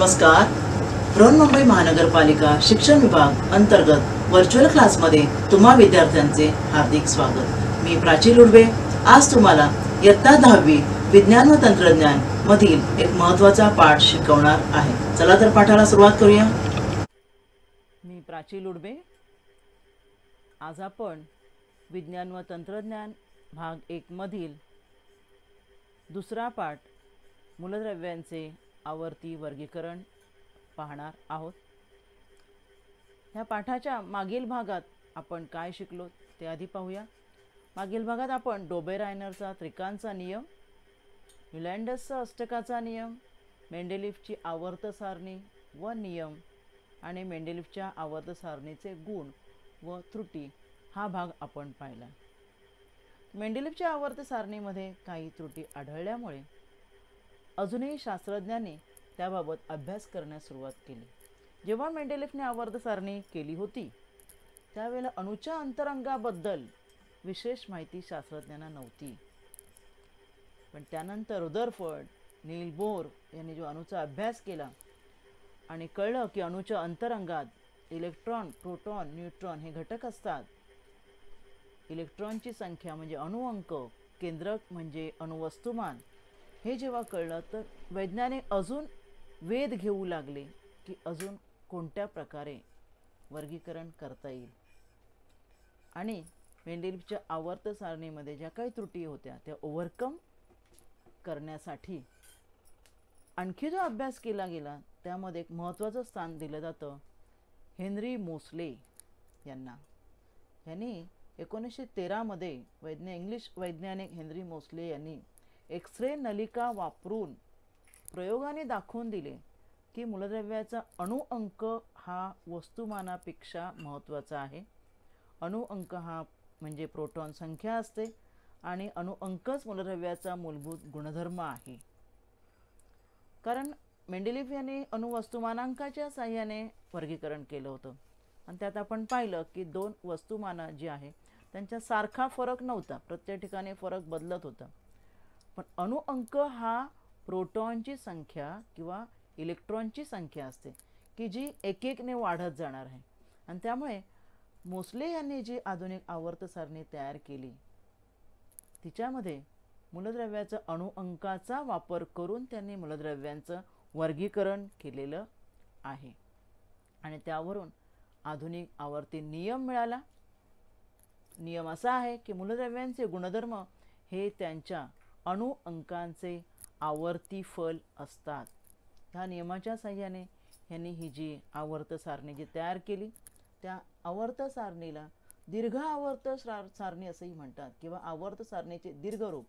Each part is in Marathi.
नमस्कार. बृहन्मुंबई महानगरपालिका शिक्षण विभाग अंतर्गत व्हर्च्युअल क्लासमध्ये तुम्हा विद्यार्थ्यांचे हार्दिक स्वागत. मी प्राची लुडवे आज तुम्हाला इयत्ता 10वी विज्ञान व तंत्रज्ञान मधील एक महत्त्वाचा पाठ शिकवणार आहे. चला तर पाठाला सुरुवात करूया. मी प्राची लुडवे. आज आपण विज्ञान व तंत्रज्ञान भाग 1 मधील दुसरा पाठ मूलद्रव्यांचे आवर्ती वर्गीकरण पाहणार आहोत. ह्या पाठाच्या मागील भागात आपण काय शिकलो ते आधी पाहूया. मागील भागात आपण डोबेरायनरचा त्रिकांचा नियम, युलँडसचा अष्टकाचा नियम, मेंडेलिफची आवर्त सारणी व नियम आणि मेंडेलिफच्या आवर्त सारणीचे गुण व त्रुटी हा भाग आपण पाहिला. मेंडेलिफच्या आवर्त सारणीमध्ये काही त्रुटी आढळल्यामुळे अजूनही शास्त्रज्ञांनी त्याबाबत अभ्यास करण्यास सुरुवात केली. जेव्हा मेंडेलिफने आवर्त सारणी केली होती त्यावेळेला अणूच्या अंतरंगाबद्दल विशेष माहिती शास्त्रज्ञांना नव्हती. पण त्यानंतर रुदरफोर्ड, नील बोर यांनी जो अणूचा अभ्यास केला आणि कळलं की अणूच्या अंतरंगात इलेक्ट्रॉन, प्रोटॉन, न्यूट्रॉन हे घटक असतात. इलेक्ट्रॉनची संख्या म्हणजे अणुअंक, केंद्रक म्हणजे अणुवस्तुमान हे जेव्हा कळलं तर वैज्ञानिक अजून वेध घेऊ लागले की अजून कोणत्या प्रकारे वर्गीकरण करता येईल. आणि मेंडेलिफच्या आवर्त सारणीमध्ये ज्या काही त्रुटी होत्या त्या ओव्हरकम करण्यासाठी आणखी जो अभ्यास केला गेला त्यामध्ये एक महत्त्वाचं स्थान दिलं जातं हेनरी मोसले यांना. यांनी 1913 मध्ये इंग्लिश वैज्ञानिक हेनरी मोसले यांनी एक्स-रे नलिका वापरून प्रयोगाने दाखवून दिले की मूलद्रव्याचा अणुअंक हा वस्तुमानापेक्षा महत्त्वाचा आहे. अणुअंक हा म्हणजे प्रोटॉन संख्या असते आणि अणुअंकच मूलद्रव्याचा मूलभूत गुणधर्म आहे. कारण मेंडेलिफ यांनी अणुवस्तुमानांकाच्या साहाय्याने वर्गीकरण केलं होतं आणि त्यात आपण पाहिलं की दोन वस्तुमानं जी आहे त्यांच्या सारखा फरक नव्हता, प्रत्येक ठिकाणी फरक बदलत होता. पण अणुअंक हा प्रोटॉनची संख्या किंवा इलेक्ट्रॉनची संख्या असते की जी एकेकने वाढत जाणार आहे. आणि त्यामुळे मोसले यांनी जी आधुनिक आवर्त सारणी तयार केली तिच्यामध्ये मूलद्रव्याचा अणुअंकाचा वापर करून त्यांनी मूलद्रव्यांचं वर्गीकरण केलेलं आहे आणि त्यावरून आधुनिक आवर्ती नियम मिळाला. नियम असा आहे की मूलद्रव्यांचे गुणधर्म हे त्यांच्या अणुअंकांचे आवर्ती फल असतात. ह्या नियमाच्या साहाय्याने यांनी ही जी आवर्त सारणी जी तयार केली त्या आवर्त सारणीला दीर्घ आवर्त सारणी असेही म्हणतात किंवा आवर्त सारणीचे दीर्घ रूप.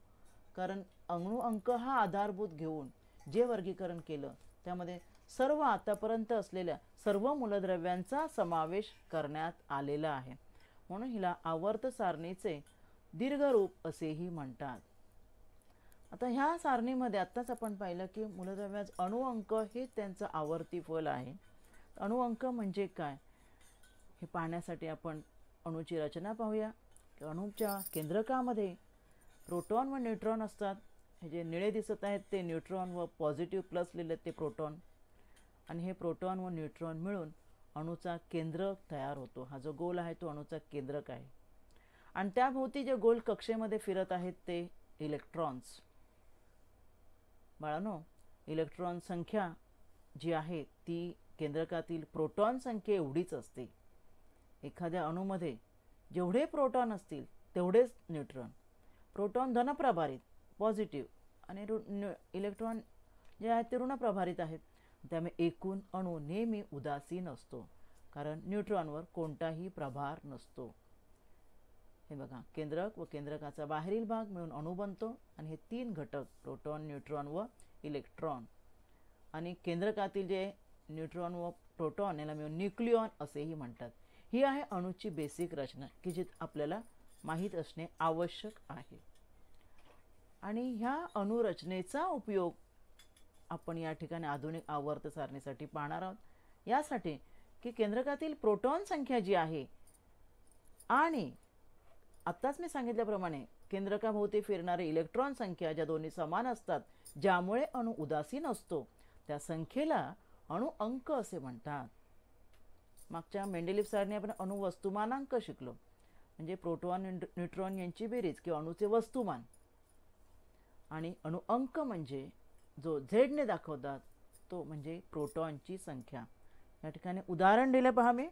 कारण अणुअंक हा आधारभूत घेऊन जे वर्गीकरण केलं त्यामध्ये सर्व आतापर्यंत असलेल्या सर्व मूलद्रव्यांचा समावेश करण्यात आलेला आहे. म्हणून हिला आवर्त सारणीचे दीर्घ रूप असेही म्हणतात. आता ह्या सारणीमध्ये आत्ताच आपण पाहिलं की मूलद्रव्याचा अणुअंक हे त्यांचं आवर्ती फल आहे. अणुअंक म्हणजे काय हे पाहण्यासाठी आपण अणूची रचना पाहूया. अणूच्या केंद्रकामध्ये प्रोटॉन व न्यूट्रॉन असतात. हे जे निळे दिसत आहेत ते न्यूट्रॉन व पॉझिटिव्ह प्लस लिहिले ते प्रोटॉन. आणि हे प्रोटॉन व न्यूट्रॉन मिळून अणूचा केंद्रक तयार होतो. हा जो गोल आहे तो अणूचा केंद्रक आहे. आणि त्याभोवती जे गोल कक्षेमध्ये फिरत आहेत ते इलेक्ट्रॉन्स. बाळांनो, इलेक्ट्रॉन संख्या जी आहे ती केंद्रकातील प्रोटॉन संख्ये एवढीच असते. एखाद्या अणूमध्ये जेवढे प्रोटॉन असतील तेवढेच न्यूट्रॉन. प्रोटॉन धनप्रभारित पॉझिटिव्ह आणि इलेक्ट्रॉन जे आहेत ते ऋणप्रभारित आहेत. त्यामुळे एकूण अणू नेहमी उदासीन असतो कारण न्यूट्रॉनवर कोणताही प्रभार नसतो. हे बघा, केंद्रक व केंद्रकाचा बाहेरील भाग मिळून अणू बनतो आणि हे तीन घटक प्रोटॉन, न्यूट्रॉन व इलेक्ट्रॉन आणि केंद्रकातील जे न्यूट्रॉन व प्रोटॉन याला मिळून न्यूक्लियॉन असेही म्हणतात. ही आहे अणूची बेसिक रचना की जी आपल्याला माहीत असणे आवश्यक आहे. आणि ह्या अणुरचनेचा उपयोग आपण या ठिकाणी आधुनिक आवर्त सारणीसाठी पाहणार आहोत. यासाठी की केंद्रकातील प्रोटॉन संख्या जी आहे आणि आत्ताच मी सांगितल्याप्रमाणे केंद्रकाभोवती फिरणारे इलेक्ट्रॉन संख्या ज्या दोन्ही समान असतात ज्यामुळे अणू उदासीन असतो त्या संख्येला अणुअंक असे म्हणतात. मागच्या मेंडेलिव्ह सारणी आपण अणुवस्तुमानांक शिकलो, म्हणजे प्रोटॉन न्यूट्रॉन यांची बेरीज किंवा अणुचे वस्तुमान. आणि अणुअंक म्हणजे जो झेडने दाखवतात तो म्हणजे प्रोटॉनची संख्या. या ठिकाणी उदाहरण दिलं पहा मी.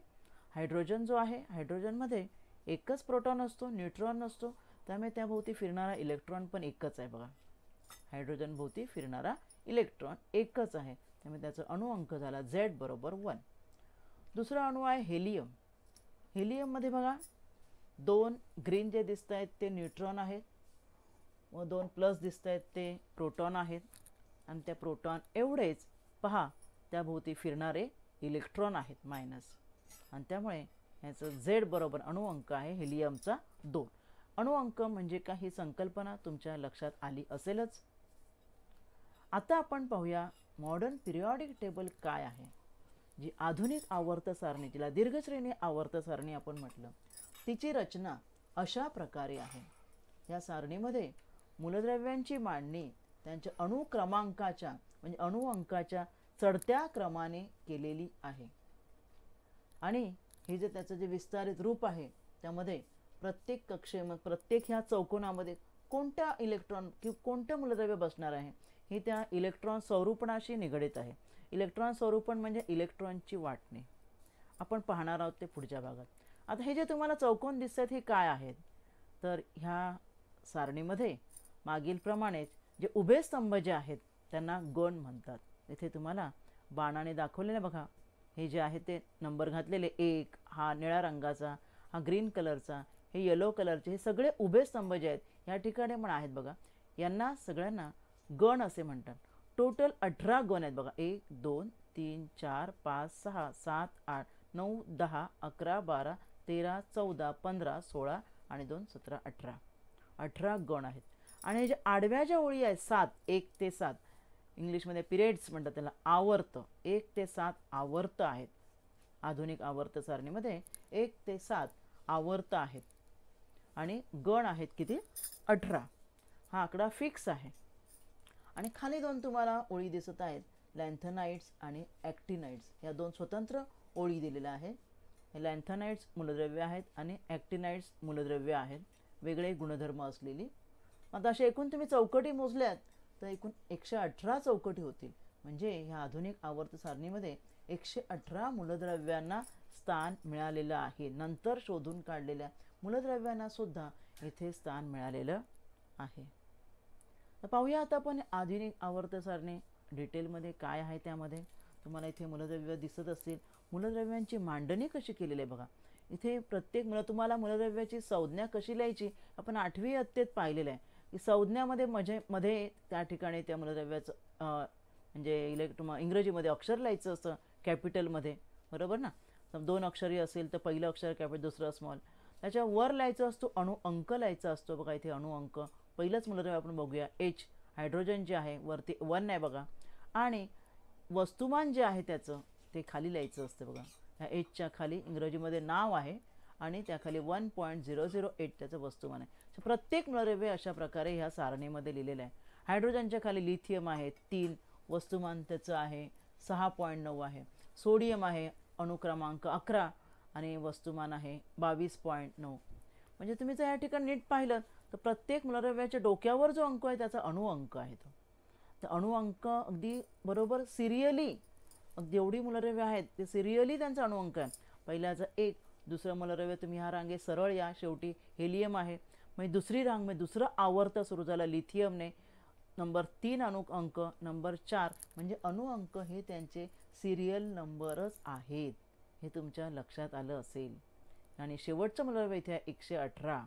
हायड्रोजन जो आहे, हायड्रोजनमध्ये एकच प्रोटॉन असतो, न्यूट्रॉन नसतो, त्यामुळे त्याभोवती फिरणारा इलेक्ट्रॉन पण एकच आहे बघा. हायड्रोजन भोवती फिरणारा इलेक्ट्रॉन एकच आहे, त्यामुळे त्याचा अणुअंक झाला Z बरोबर 1. दुसरा अणू आहे हेलियम. हेलियममध्ये बघा 2 ग्रीन जे दिसत आहेत ते न्यूट्रॉन आहेत व 2 प्लस दिसत आहेत ते प्रोटॉन आहेत. आणि त्या प्रोटॉन एवढेच पहा त्याभोवती फिरणारे इलेक्ट्रॉन आहेत मायनस. आणि त्यामुळे याचं Z बरोबर अणुअंक आहे हेलियमचा 2. अणुअंक म्हणजे का ही संकल्पना तुमच्या लक्षात आली असेलच. आता आपण पाहूया मॉडर्न पिरियॉडिक टेबल काय आहे. जी आधुनिक आवर्त सारणी, जिला दीर्घश्रेणी आवर्त सारणी आपण म्हटलं, तिची रचना अशा प्रकारे आहे. या सारणीमध्ये मूलद्रव्यांची मांडणी त्यांच्या अणुक्रमांकाच्या म्हणजे अणुअंकाच्या चढत्या क्रमाने केलेली आहे. आणि हे जे त्याचं जे विस्तारित रूप आहे त्यामध्ये प्रत्येक कक्षेमध्ये, प्रत्येक ह्या चौकोनामध्ये कोणत्या इलेक्ट्रॉन किंवा कोणतं मूलद्रव्य बसणार आहे हे त्या इलेक्ट्रॉन स्वरूपणाशी निगडित आहे. इलेक्ट्रॉन स्वरूपण म्हणजे इलेक्ट्रॉनची वाटणे. आपण पाहणार आहोत ते पुढच्या भागात. आता हे जे तुम्हाला चौकोन दिसतात हे काय आहेत, तर ह्या सारणीमध्ये मागील प्रमाणेच जे उभे स्तंभ जे आहेत त्यांना गण म्हणतात. इथे तुम्हाला बाणाने दाखवलेले बघा, हे जे आहे ते नंबर घातलेले 1, हा निळ्या रंगाचा, हा ग्रीन कलरचा, हे येलो कलरचे, हे सगळे उभे स्तंभ जे आहेत या ठिकाणी पण आहेत बघा. यांना सगळ्यांना गण असे म्हणतात. टोटल 18 गण आहेत बघा. 1 2 3 4 5 6 7 8 9 10 11 12 13 14 15 16 आणि 2 17 18 गण आहेत. आणि हे जे आडव्या ज्या ओळी आहेत 7 1 ते 7, इंग्लिशमध्ये पिरियड्स म्हणतात त्याला, आवर्त 1 ते 7 आवर्त आहेत. आधुनिक आवर्त सारणीमध्ये 1 ते 7 आवर्त आहेत. आणि गण आहेत किती? 18. हा आकडा फिक्स आहे. आणि खाली 2 तुम्हाला ओळी दिसत आहेत, लॅन्थनाइड्स आणि ॲक्टिनाइड्स, या 2 स्वतंत्र ओळी दिलेल्या आहेत. हे लॅन्थनाइड्स मूलद्रव्य आहेत आणि ॲक्टिनाइड्स मूलद्रव्य आहेत, वेगळे गुणधर्म असलेली. आता असे एकूण तुम्ही चौकटी मोजल्यात तर एकूण 118 चौकटी होतील. म्हणजे ह्या आधुनिक आवर्त सारणीमध्ये 118 मूलद्रव्यांना स्थान मिळालेलं आहे. नंतर शोधून काढलेल्या मूलद्रव्यांना सुद्धा इथे स्थान मिळालेलं आहे. तर पाहूया आता आपण आधुनिक आवर्त सारणी डिटेलमध्ये काय आहे. त्यामध्ये तुम्हाला इथे मूलद्रव्य दिसत असतील. मूलद्रव्यांची मांडणी कशी केलेली आहे बघा. इथे प्रत्येक तुम्हाला मूलद्रव्याची संज्ञा कशी लिहायची आपण 8वी इयत्तेत पाहिलेलं आहे की संज्ञामध्ये मध्ये त्या ठिकाणी त्या मूलद्रव्याचं म्हणजे इंग्रजीमध्ये अक्षर लिहायचं असतं कॅपिटलमध्ये, बरोबर ना. 2 अक्षरी असेल तर पहिलं अक्षर कॅपिटल, दुसरं स्मॉल. त्याच्या वर लिहायचं असतो अणुअंक लिहायचा असतो बघा. इथे अणुअंक पहिलंच मूलद्रव्य आपण बघूया. H हायड्रोजन जे आहे वरती 1 आहे बघा. आणि वस्तुमान जे आहे त्याचं ते खाली लिहायचं असतं बघा. ह्या Hच्या खाली इंग्रजीमध्ये नाव आहे आणि त्याखाली 1.008 त्याचं वस्तुमान आहे. प्रत्येक मूलद्रव्य अशा प्रकारे ह्या सारणीमध्ये लिहिलेलं आहे. हायड्रोजनच्या खाली लिथियम आहे 3, वस्तुमान त्याचं आहे 6.9 आहे. सोडियम आहे अणुक्रमांक 11 आणि वस्तुमान आहे 22.9. म्हणजे तुम्ही जर या ठिकाणी नीट पाहिलं तर प्रत्येक मूलद्रव्याच्या डोक्यावर जो अंक आहे त्याचा अणुअंक आहे तो. तर अणुअंक अगदी बरोबर सिरियली, अगदी एवढी मूलद्रव्य आहेत ते सिरियली त्यांचा अणुअंक आहे. पहिल्याचं 1, दुसरं मूलद्रव्य तुम्ही ह्या रांगे सरळ या, शेवटी हेलियम आहे. मग दुसरी रांग म्हणजे दुसरं आवर्त सुरू झालं लिथियमने. नंबर 3 अणुअंक, नंबर 4 म्हणजे अणुअंक हे त्यांचे सिरियल नंबरच आहेत. हे तुमच्या लक्षात आलं असेल. आणि शेवटचं मूलद्रव्य इथे 118.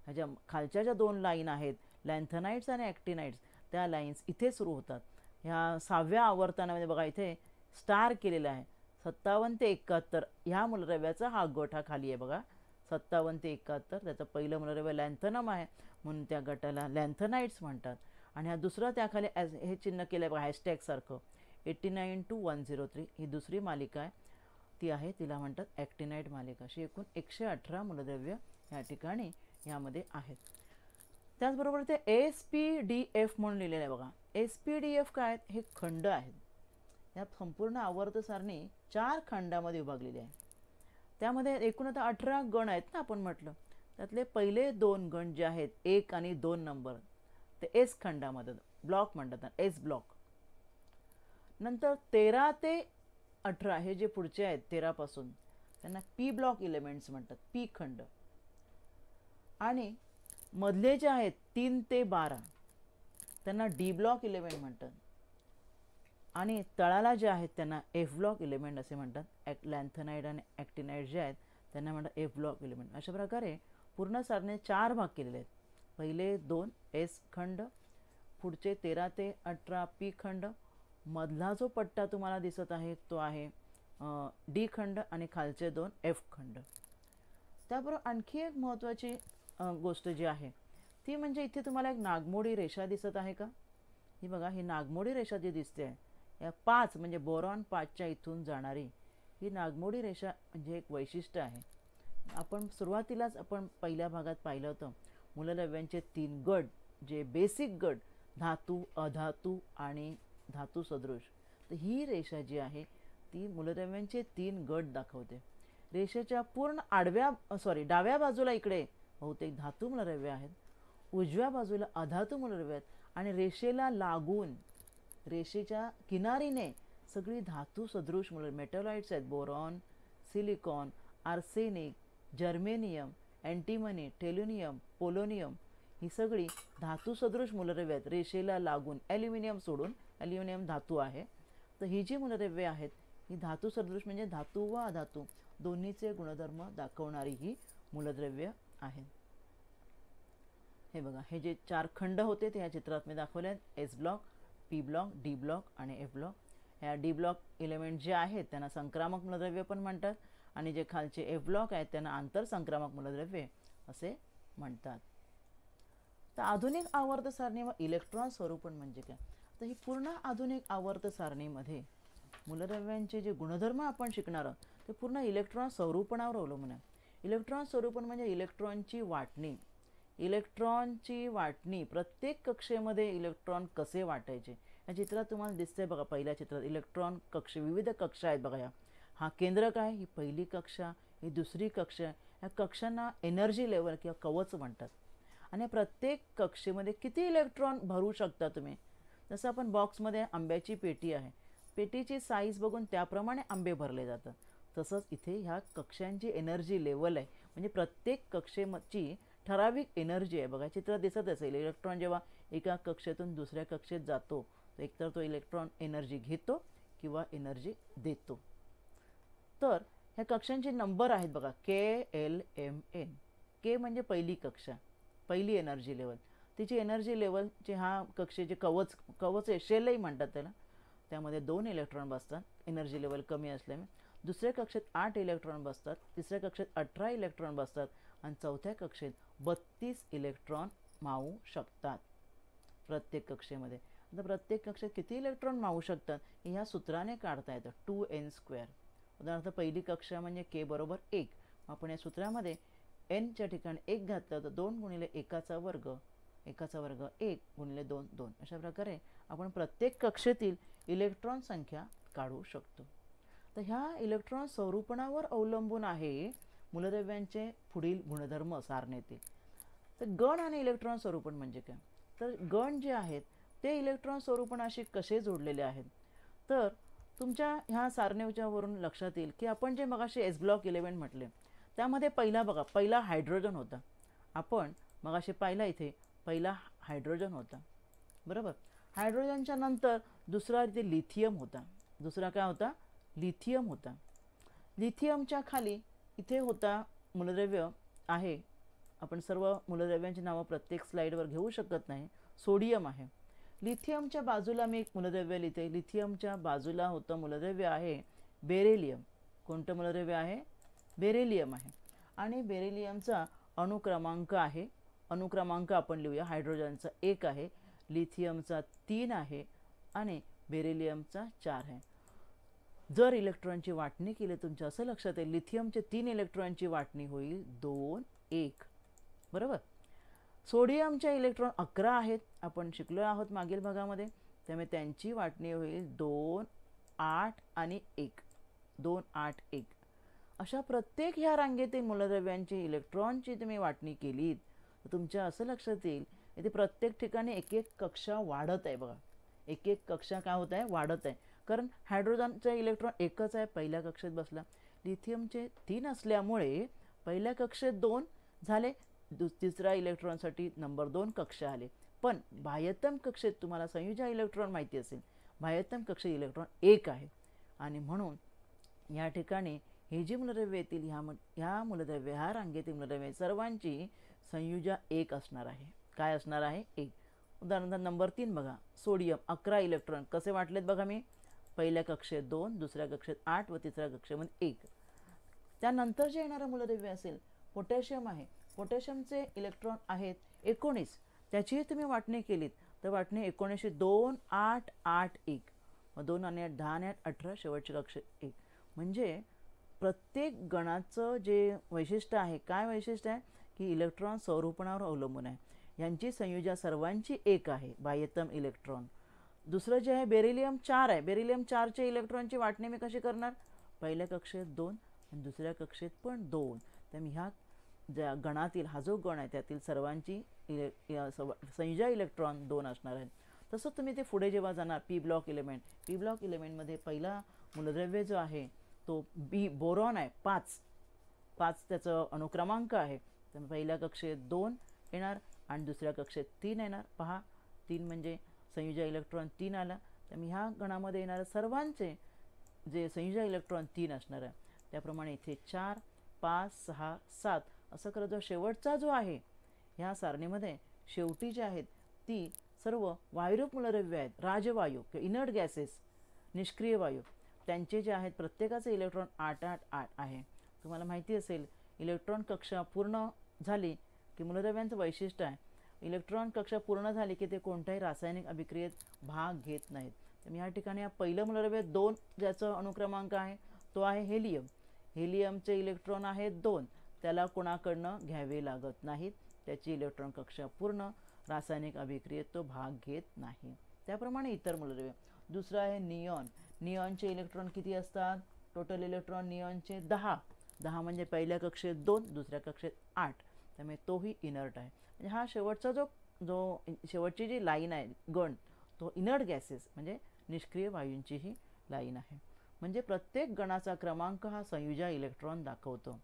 ह्याच्या खालच्या ज्या 2 लाईन आहेत लॅन्थनाइड्स आणि ॲक्टिनाइड्स, त्या लाईन्स इथे सुरू होतात. ह्या 6व्या आवर्तनामध्ये बघा इथे स्टार केलेला आहे. 57 ते 71 ह्या मूलद्रव्याचा हा गट हा खाली आहे बघा. 57 ते 71 त्याचं पहिलं मूलद्रव्य लॅन्थनम आहे म्हणून त्या गटाला लॅन्थनाइड्स म्हणतात. आणि हा दुसरा त्याखाली हे चिन्ह केलं आहे बघा हॅशटॅग सारखं 89 to 103 ही दुसरी मालिका आहे, ती आहे तिला म्हणतात ॲक्टिनाइड मालिका. अशी एकूण 118 मूलद्रव्य या ठिकाणी यामध्ये आहेत. त्याचबरोबर ते SPDF म्हणून लिहिलेलं आहे बघा. SPDF काय आहेत? हे खंड आहेत. या संपूर्ण आवर्त सारणी 4 खंडामध्ये विभागलेली आहे. त्यामध्ये एकूण आता 18 गण आहेत ना आपण म्हटलं. त्यातले पहिले 2 गण जे आहेत 1 आणि 2 नंबर ते एस खंडामध्ये ब्लॉक म्हणतात, एस ब्लॉक. नंतर 13 ते 18 हे जे पुढचे आहेत 13 पासून त्यांना पी ब्लॉक एलिमेंट्स म्हणतात, पी खंड. आणि मधले जे आहेत 3 ते 12 त्यांना डी ब्लॉक एलिमेंट म्हणतात. आणि तळाला जे आहेत त्यांना एफ ब्लॉक एलिमेंट असे म्हणतात. लॅन्थनाइड आणि ॲक्टिनाइड जे आहेत त्यांना म्हणतात एफ ब्लॉक एलिमेंट. अशा प्रकारे पूर्ण सारणे 4 भाग केलेले आहेत. पहिले 2 एस खंड, पुढचे 13 ते 18 पी खंड, मधला जो पट्टा तुम्हाला दिसत आहे तो आहे डी खंड आणि खालचे 2 एफ खंड. त्याबरोबर आणखी एक महत्त्वाची गोष्ट जी आहे ती म्हणजे इथे तुम्हाला एक नागमोडी रेषा दिसत आहे का? ही बघा, ही नागमोडी रेषा जी दिसते आहे या 5 म्हणजे बोरॉन 5च्या इथून जाणारी ही नागमोडी रेषा म्हणजे एक वैशिष्ट्य आहे. आपण सुरुवातीलाच आपण पहिल्या भागात पाहिलं होतं मूलद्रव्यांचे 3 गट, जे बेसिक गट धातू, अधातू आणि धातू सदृश. तर ही रेषा जी आहे ती मूलद्रव्यांचे 3 गट दाखवते. रेषेच्या पूर्ण डाव्या बाजूला इकडे बहुतेक धातू मूलद्रव्य आहेत, उजव्या बाजूला अधातू मूलद्रव्य आहेत आणि रेषेला लागून रेषेच्या किनारीने सगळी धातू सदृश मेटॅलॉइड्स आहेत. Boron, silicon, arsenic, germanium, antimony, tellurium, polonium ही सगळी धातू सदृश मूलद्रव्य आहेत रेषेला लागून. ॲल्युमिनियम सोडून, ॲल्युमिनियम धातू आहे. तर ही जी मूलद्रव्ये आहेत ही धातू सदृश म्हणजे धातू व अधातू दोन्हीचे गुणधर्म दाखवणारी ही मूलद्रव्य आहेत. हे बघा, हे जे 4 खंड होते ते ह्या चित्रात मी दाखवले आहेत. S block, P block, D block आणि एफ ब्लॉक. ह्या डी ब्लॉक एलिमेंट जे आहेत त्यांना संक्रामक मूलद्रव्य पण म्हणतात आणि जे खालचे एफ ब्लॉक आहेत त्यांना आंतरसंक्रामक मूलद्रव्ये असे म्हणतात. तर आधुनिक आवर्त सारणी व इलेक्ट्रॉन स्वरूपण म्हणजे काय? तर ही पूर्ण आधुनिक आवर्त सारणीमध्ये मूलद्रव्यांचे जे गुणधर्म आपण शिकणार आहोत ते पूर्ण इलेक्ट्रॉन स्वरूपणावर अवलंबून आहे. इलेक्ट्रॉन स्वरूपण म्हणजे इलेक्ट्रॉनची वाटणी. इलेक्ट्रॉनची वाटणी, प्रत्येक कक्षेमध्ये इलेक्ट्रॉन कसे वाटायचे या चित्रात तुम्हाला दिसतंय बघा. पहिल्या चित्रात इलेक्ट्रॉन कक्ष, विविध कक्षा आहेत बघा. हा केंद्रक आहे, ही पहिली कक्षा, ही दुसरी कक्षा. या कक्षांना एनर्जी लेवल किंवा कवच म्हणतात. आणि प्रत्येक कक्षेमध्ये किती इलेक्ट्रॉन भरू शकता तुम्ही? जसं आपण बॉक्समध्ये आंब्याची पेटी आहे, पेटीची साईज बघून त्याप्रमाणे आंबे भरले जातात. तसंच इथे ह्या कक्षांची एनर्जी लेवल आहे, म्हणजे प्रत्येक कक्षेची ठराविक एनर्जी आहे बघा. चित्रात दिसत असेल इलेक्ट्रॉन जेव्हा एका कक्षेतून दुसऱ्या कक्षेत जातो तर एकतर तो इलेक्ट्रॉन एनर्जी घेतो किंवा एनर्जी देतो. तर ह्या कक्षांचे नंबर आहेत बघा, के, एल, एम, एन. के म्हणजे पहिली कक्षा, पहिली एनर्जी लेवल. तिची एनर्जी लेवलचे हा कक्षेचे कवच आहे, शेलही म्हणतात त्याला. त्यामध्ये 2 इलेक्ट्रॉन बसतात एनर्जी लेवल कमी असल्यामुळे. दुसऱ्या कक्षेत 8 इलेक्ट्रॉन बसतात, तिसऱ्या कक्षेत 18 इलेक्ट्रॉन बसतात आणि चौथ्या कक्षेत 32 इलेक्ट्रॉन मावू शकतात प्रत्येक कक्षेमध्ये. आता प्रत्येक कक्षेत किती इलेक्ट्रॉन मावू शकतात हे ह्या सूत्राने काढता येतं, 2n². उदाहरणार्थ पहिली कक्षा म्हणजे के बरोबर 1. आपण या सूत्रामध्ये nच्या ठिकाणी 1 घातलं तर 2 गुणिले 1चा वर्ग 1 गुणिले 2 2. अशा प्रकारे आपण प्रत्येक कक्षेतील इलेक्ट्रॉन संख्या काढू शकतो. तर ह्या इलेक्ट्रॉन स्वरूपणावर अवलंबून आहे मूलद्रव्यांचे पुढील गुणधर्म सारणीतील. तर गण आणि इलेक्ट्रॉन स्वरूपण म्हणजे काय? तर गण जे आहेत ते इलेक्ट्रॉन स्वरूपणाशी कसे जोडलेले आहेत? तर तुमच्या ह्या सारणीच्यावरून लक्षात येईल की आपण जे मगाशी एस ब्लॉक एलिमेंट म्हटले त्यामध्ये पहिला बघा, पहिला हायड्रोजन होता. आपण मगाशी पाहिला इथे पहिला हायड्रोजन होता, बरोबर. हायड्रोजनच्या नंतर दुसरा इथे लिथियम होता. दुसरा काय होता? लिथियम होता. लिथियमच्या खाली इथे होता मूलद्रव्य आहे, आपण सर्व मूलद्रव्यांची नावं प्रत्येक स्लाईडवर घेऊ शकत नाही, सोडियम आहे. लिथियमच्या बाजूला मी एक मूलद्रव्य लिहिते. लिथियमच्या बाजूला होतं मूलद्रव्य आहे बेरिलियम. कोणतं मूलद्रव्य आहे? बेरिलियम आहे. आणि बेरिलियमचा अणुक्रमांक आहे, अणुक्रमांक आपण लिहूया. हायड्रोजनचा 1 आहे, लिथियमचा 3 आहे आणि बेरिलियमचा 4 आहे. जर इलेक्ट्रॉनची वाटणी केली तुमच्या असं लक्षात येईल लिथियमचे 3 इलेक्ट्रॉनची वाटणी होईल 2 1, बरोबर. सोडियमच्या इलेक्ट्रॉन 11 आहेत, आपण शिकलो आहोत मागील भागामध्ये, त्यामुळे त्यांची वाटणी होईल 2 8 आणि 1, 2 8 1 अशा प्रत्येक ह्या रांगेतील मूलद्रव्यांची इलेक्ट्रॉनची तुम्ही वाटणी केलीत तर तुमच्या असं लक्षात येईल इथे प्रत्येक ठिकाणी एक एक कक्षा वाढत आहे बघा. एक एक कक्षा काय होत आहे, वाढत आहे. कारण हायड्रोजनचा इलेक्ट्रॉन एकच आहे, पहिल्या कक्षेत बसला. लिथियमचे 3 असल्यामुळे पहिल्या कक्षेत 2 झाले, तिसऱ्या इलेक्ट्रॉनसाठी नंबर 2 कक्षा आले. पण बाह्यतम कक्षेत तुम्हाला संयुजा इलेक्ट्रॉन माहिती असेल, बाह्यतम कक्षेत इलेक्ट्रॉन 1 आहे आणि म्हणून या ठिकाणी हे जी मूलद्रव्ये येतील ह्या मूलद्रव्ये, ह्या रांगेतील मूलद्रव्ये सर्वांची संयुजा 1 असणार आहे. काय असणार आहे, 1. उदाहरणार्थ नंबर 3 बघा, सोडियम 11 इलेक्ट्रॉन कसे वाटलेत बघा मी, पहिल्या कक्षेत 2, दुसऱ्या कक्षेत 8 व तिसऱ्या कक्षेमध्ये 1. त्यानंतर जे येणारं मूलद्रव्य असेल पोटॅशियम आहे, पोटॅशियमचे इलेक्ट्रॉन आहेत 19, त्याचीही तुम्ही वाटणी केलीत तर वाटणी 19 2 8 8 1, मग 2 आणि 8 10 आणि 8 18, शेवटची कक्षेत 1. म्हणजे प्रत्येक गणाचं जे वैशिष्ट्य आहे, काय वैशिष्ट्य आहे की इलेक्ट्रॉन स्वरूपणावर अवलंबून आहे. यांची संयुजा सर्वांची 1 आहे, बाह्यतम इलेक्ट्रॉन. दुसरं जे आहे बेरिलियम 4 आहे, बेरिलियम 4चे इलेक्ट्रॉनची वाटणी मी कशी करणार, पहिल्या कक्षेत 2 आणि दुसऱ्या कक्षेत पण 2. त्यामुळे ह्या ज्या गणातील हा जो गण आहे त्यातील सर्वांची संयुजा इलेक्ट्रॉन 2 असणार आहेत. तसं तुम्ही ते पुढे जेव्हा जाणार P block element, P block इलेमेंटमध्ये पहिला मूलद्रव्य जो आहे तो बोरॉन आहे, 5 त्याचं अणुक्रमांक आहे. तर पहिल्या कक्षेत 2 येणार आणि दुसऱ्या कक्षेत 3 येणार. पहा 3 म्हणजे संयुजा इलेक्ट्रॉन 3 आला. त्यामुळे ह्या गणामध्ये येणाऱ्या सर्वांचे जे संयुजा इलेक्ट्रॉन 3 असणार आहे. त्याप्रमाणे इथे 4 5 6 7 असं करत जो शेवटचा जो आहे ह्या सारणीमध्ये शेवटी जे आहेत ती सर्व वायुरूप मूलद्रव्य आहेत, राजवायू किंवा इनर्ट गॅसेस, निष्क्रिय वायू. त्यांचे जे आहेत प्रत्येकाचे इलेक्ट्रॉन 8 8 8 आहे. तुम्हाला माहिती असेल इलेक्ट्रॉन कक्षा पूर्ण झाली की मूलद्रव्यांचं वैशिष्ट्य आहे, इलेक्ट्रॉन कक्षा पूर्ण झाली की ते कोणत्याही रासायनिक अभिक्रियेत भाग घेत नाहीत. तर या ठिकाणी या पहिलं मूलद्रव्य 2 ज्याचा अणुक्रमांक आहे तो आहे हेलियम. हेलियमचे इलेक्ट्रॉन आहेत 2, त्याला कोणाकडनं घ्यावे लागत नाहीत, त्याची इलेक्ट्रॉन कक्षा पूर्ण, रासायनिक अभिक्रियेत तो भाग घेत नाही. त्याप्रमाणे इतर मूलद्रव्य. दुसरं आहे निऑन. निऑनचे इलेक्ट्रॉन किती असतात, टोटल इलेक्ट्रॉन निऑनचे 10 म्हणजे पहिल्या कक्षेत 2, दुसऱ्या कक्षेत 8, त्यामुळे तोही इनर्ट आहे. म्हणजे हा शेवटचा जो शेवटची जी लाईन आहे गण तो इनर्ट गॅसेस म्हणजे निष्क्रिय वायूंची ही लाईन आहे. म्हणजे प्रत्येक गणाचा क्रमांक हा संयुजा इलेक्ट्रॉन दाखवतो.